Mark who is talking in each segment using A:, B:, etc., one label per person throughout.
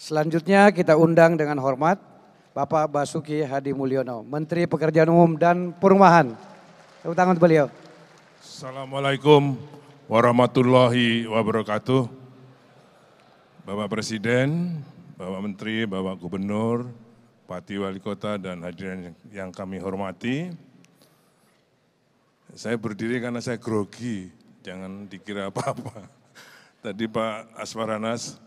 A: Selanjutnya kita undang dengan hormat Bapak Basuki Hadi Mulyono, Menteri Pekerjaan Umum dan Perumahan. Tepuk tangan untuk beliau.
B: Assalamualaikum warahmatullahi wabarakatuh. Bapak Presiden, Bapak Menteri, Bapak Gubernur, Bupati Wali Kota dan hadirin yang kami hormati. Saya berdiri karena saya grogi, jangan dikira apa-apa. Tadi Pak Aswaranas,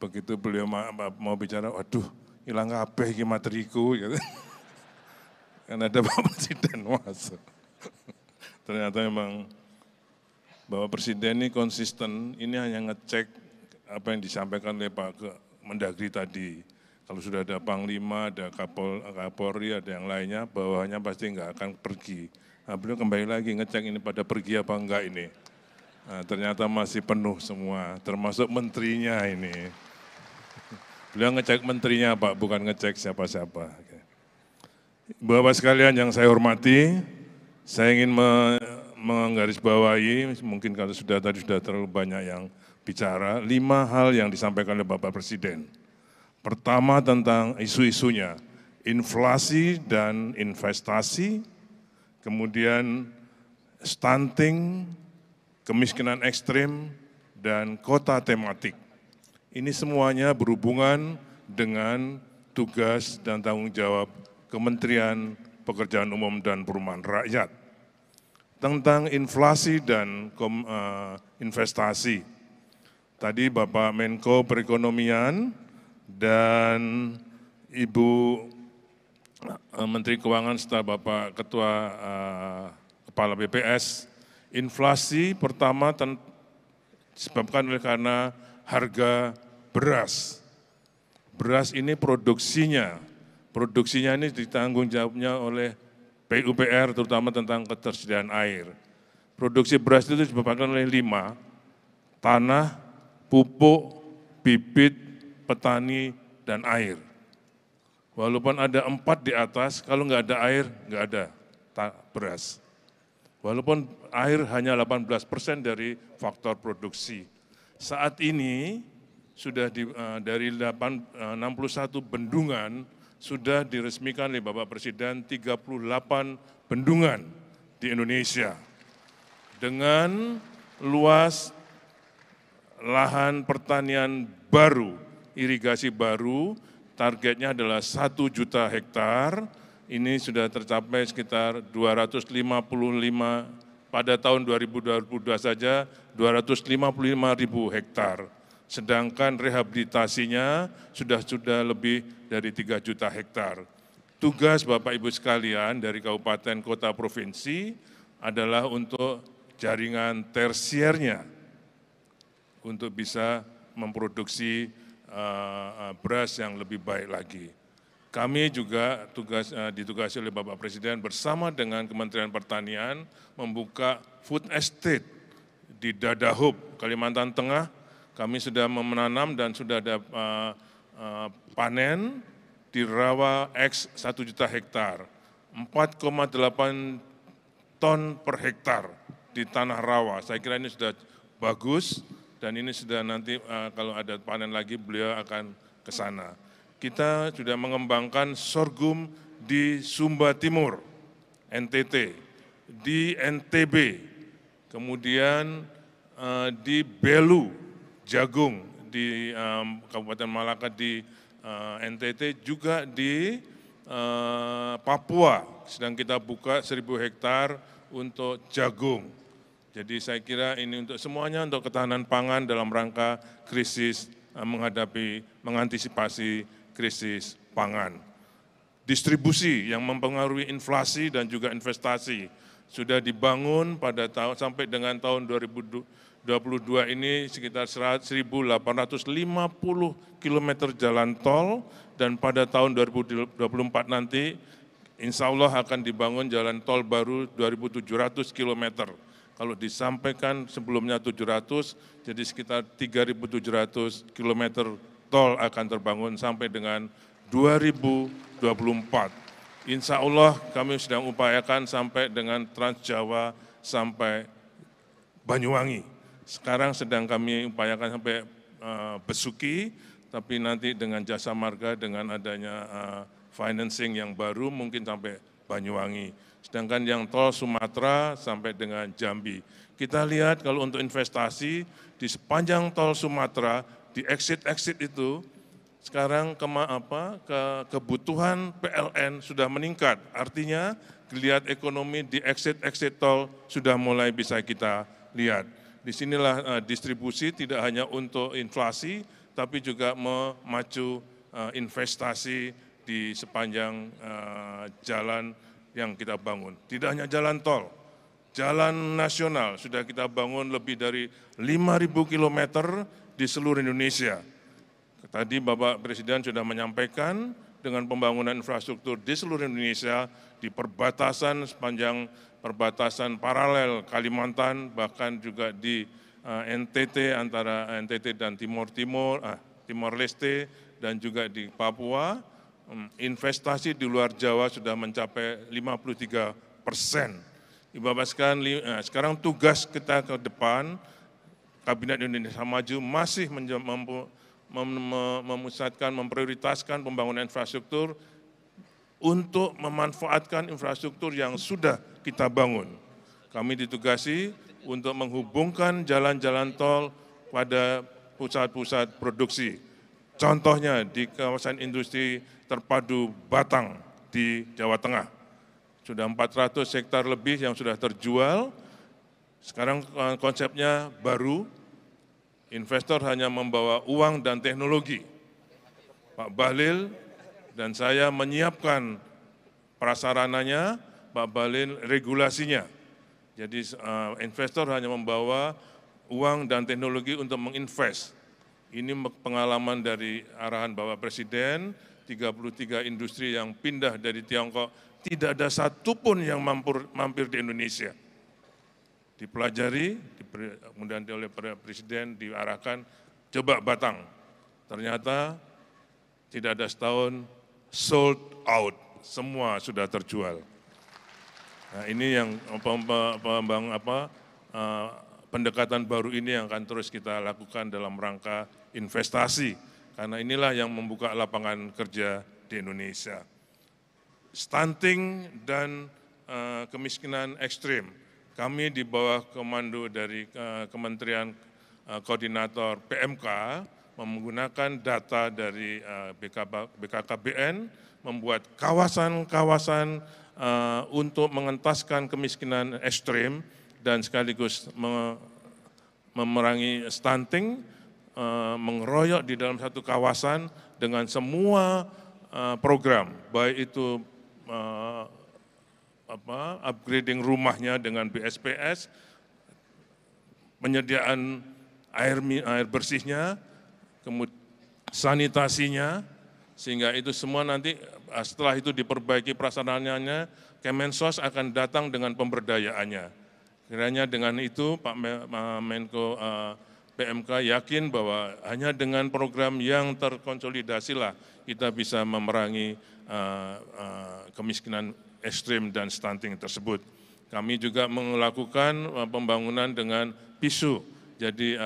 B: begitu beliau mau bicara, waduh hilang kabeh iki materiku. Gitu. Karena ada Pak Presiden masuk. Ternyata memang Bapak Presiden ini konsisten, ini hanya ngecek apa yang disampaikan oleh Pak Mendagri tadi. Kalau sudah ada Panglima, ada Kapolri, ada yang lainnya, bawahnya pasti nggak akan pergi. Nah, beliau kembali lagi ngecek ini pada pergi apa enggak ini. Nah, ternyata masih penuh semua, termasuk menterinya ini. Beliau ngecek menterinya Pak, bukan ngecek siapa-siapa. Bapak sekalian yang saya hormati, saya ingin menggarisbawahi, mungkin kalau tadi sudah terlalu banyak yang bicara, 5 hal yang disampaikan oleh Bapak Presiden. Pertama tentang isu-isunya, inflasi dan investasi, kemudian stunting, kemiskinan ekstrim, dan kota tematik. Ini semuanya berhubungan dengan tugas dan tanggung jawab Kementerian Pekerjaan Umum dan Perumahan Rakyat. Tentang inflasi dan investasi. Tadi Bapak Menko Perekonomian dan Ibu Menteri Keuangan serta Bapak Ketua Kepala BPS, inflasi pertama disebabkan karena harga beras. Beras ini produksinya ini ditanggung jawabnya oleh PUPR, terutama tentang ketersediaan air. Produksi beras itu disebabkan oleh 5, tanah, pupuk, bibit, petani, dan air. Walaupun ada 4 di atas, kalau nggak ada air, nggak ada beras. Walaupun air hanya 18% dari faktor produksi. Saat ini sudah dari 61 bendungan, sudah diresmikan oleh Bapak Presiden 38 bendungan di Indonesia. Dengan luas lahan pertanian baru, irigasi baru, targetnya adalah 1 juta hektar, ini sudah tercapai sekitar 255, pada tahun 2022 saja 255.000 hektar. Sedangkan rehabilitasinya sudah lebih dari 3 juta hektar. Tugas Bapak Ibu sekalian dari kabupaten, kota, provinsi adalah untuk jaringan tersiernya untuk bisa memproduksi beras yang lebih baik lagi. Kami juga ditugasi oleh Bapak Presiden bersama dengan Kementerian Pertanian membuka food estate di Dadahub, Kalimantan Tengah. Kami sudah menanam dan sudah ada panen di rawa X 1 juta hektar, 4,8 ton per hektar di tanah rawa. Saya kira ini sudah bagus dan ini sudah nanti kalau ada panen lagi beliau akan ke sana. Kita sudah mengembangkan sorghum di Sumba Timur, NTT, di NTB, kemudian di Belu, jagung di Kabupaten Malaka di NTT, juga di Papua sedang kita buka 1.000 hektar untuk jagung. Jadi saya kira ini untuk semuanya untuk ketahanan pangan dalam rangka krisis mengantisipasi krisis pangan. Distribusi yang mempengaruhi inflasi dan juga investasi sudah dibangun pada sampai dengan tahun 2022 ini sekitar 1.850 km jalan tol, dan pada tahun 2024 nanti insya Allah akan dibangun jalan tol baru 2.700 km. Kalau disampaikan sebelumnya 700, jadi sekitar 3.700 km tol akan terbangun sampai dengan 2024. Insya Allah kami sedang upayakan sampai dengan Trans Jawa sampai Banyuwangi. Sekarang sedang kami upayakan sampai Besuki, tapi nanti dengan jasa marga, dengan adanya financing yang baru mungkin sampai Banyuwangi. Sedangkan yang tol Sumatera sampai dengan Jambi. Kita lihat kalau untuk investasi di sepanjang tol Sumatera, di exit-exit itu, sekarang kebutuhan PLN sudah meningkat. Artinya geliat ekonomi di exit-exit tol sudah mulai bisa kita lihat. Disinilah distribusi tidak hanya untuk inflasi, tapi juga memacu investasi di sepanjang jalan yang kita bangun. Tidak hanya jalan tol, jalan nasional sudah kita bangun lebih dari 5.000 km di seluruh Indonesia. Tadi Bapak Presiden sudah menyampaikan dengan pembangunan infrastruktur di seluruh Indonesia, di perbatasan sepanjang perbatasan paralel Kalimantan, bahkan juga di NTT, antara NTT dan Timor Leste, dan juga di Papua, investasi di luar Jawa sudah mencapai 53%. Bapak sekalian, sekarang tugas kita ke depan, Kabinet Indonesia Maju masih memusatkan, memprioritaskan pembangunan infrastruktur untuk memanfaatkan infrastruktur yang sudah kita bangun. Kami ditugasi untuk menghubungkan jalan-jalan tol pada pusat-pusat produksi. Contohnya di kawasan industri terpadu Batang di Jawa Tengah. Sudah 400 hektar lebih yang sudah terjual. Sekarang konsepnya baru, investor hanya membawa uang dan teknologi. Pak Bahlil dan saya menyiapkan prasarananya, Pak Bahlil regulasinya. Jadi investor hanya membawa uang dan teknologi untuk menginvest. Ini pengalaman dari arahan Bapak Presiden, 33 industri yang pindah dari Tiongkok, tidak ada satupun yang mampir di Indonesia. Dipelajari, kemudian oleh Presiden diarahkan, coba Batang. Ternyata tidak ada setahun sold out, semua sudah terjual. Nah, ini yang pendekatan baru ini yang akan terus kita lakukan dalam rangka investasi, karena inilah yang membuka lapangan kerja di Indonesia. Stunting dan kemiskinan ekstrim, kami di bawah komando dari Kementerian Koordinator PMK menggunakan data dari BKKBN, membuat kawasan-kawasan untuk mengentaskan kemiskinan ekstrim dan sekaligus memerangi stunting, mengeroyok di dalam satu kawasan dengan semua program, baik itu upgrading rumahnya dengan BSPS, penyediaan air bersihnya, kemudian sanitasinya, sehingga itu semua nanti setelah itu diperbaiki prasarananya, Kemensos akan datang dengan pemberdayaannya. Kiranya dengan itu Pak Menko PMK yakin bahwa hanya dengan program yang terkonsolidasilah kita bisa memerangi kemiskinan ekstrim dan stunting tersebut. Kami juga melakukan pembangunan dengan PISU, jadi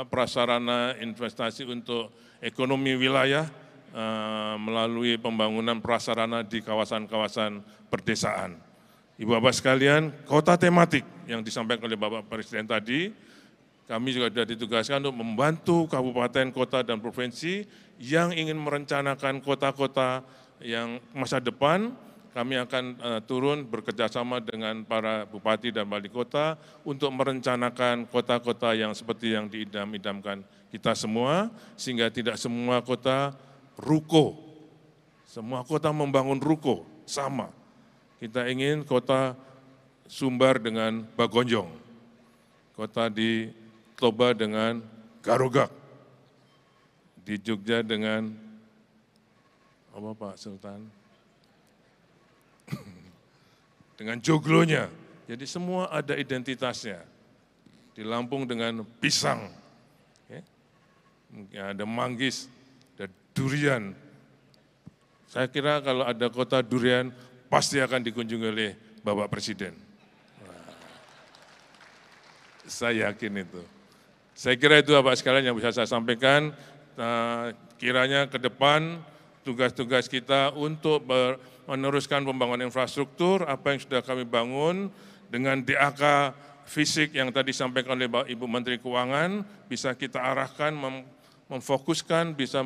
B: prasarana investasi untuk ekonomi wilayah melalui pembangunan prasarana di kawasan-kawasan perdesaan. Ibu Bapak sekalian, kota tematik yang disampaikan oleh Bapak Presiden tadi, kami juga sudah ditugaskan untuk membantu kabupaten, kota, dan provinsi yang ingin merencanakan kota-kota yang masa depan. Kami akan turun bekerjasama dengan para bupati dan wali kota untuk merencanakan kota-kota yang seperti yang diidam-idamkan kita semua, sehingga tidak semua kota ruko, semua kota membangun ruko, sama. Kita ingin kota Sumbar dengan Bagonjong, kota di Toba dengan Garogak, di Jogja dengan apa Pak Sultan? Dengan joglonya, jadi semua ada identitasnya. Di Lampung dengan pisang, ya. Ada manggis, ada durian. Saya kira kalau ada kota durian, pasti akan dikunjungi oleh Bapak Presiden. Nah, saya yakin itu. Saya kira itu Bapak sekalian yang bisa saya sampaikan. kiranya ke depan tugas-tugas kita untuk meneruskan pembangunan infrastruktur, apa yang sudah kami bangun dengan DAK fisik yang tadi disampaikan oleh Ibu Menteri Keuangan, bisa kita arahkan, memfokuskan, bisa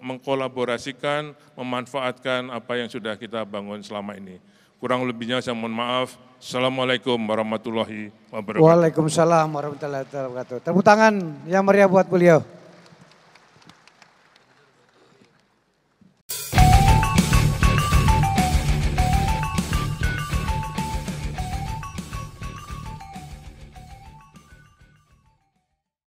B: mengkolaborasikan, memanfaatkan apa yang sudah kita bangun selama ini. Kurang lebihnya saya mohon maaf. Assalamualaikum warahmatullahi wabarakatuh.
A: Waalaikumsalam warahmatullahi wabarakatuh. Tepuk tangan yang meriah buat beliau.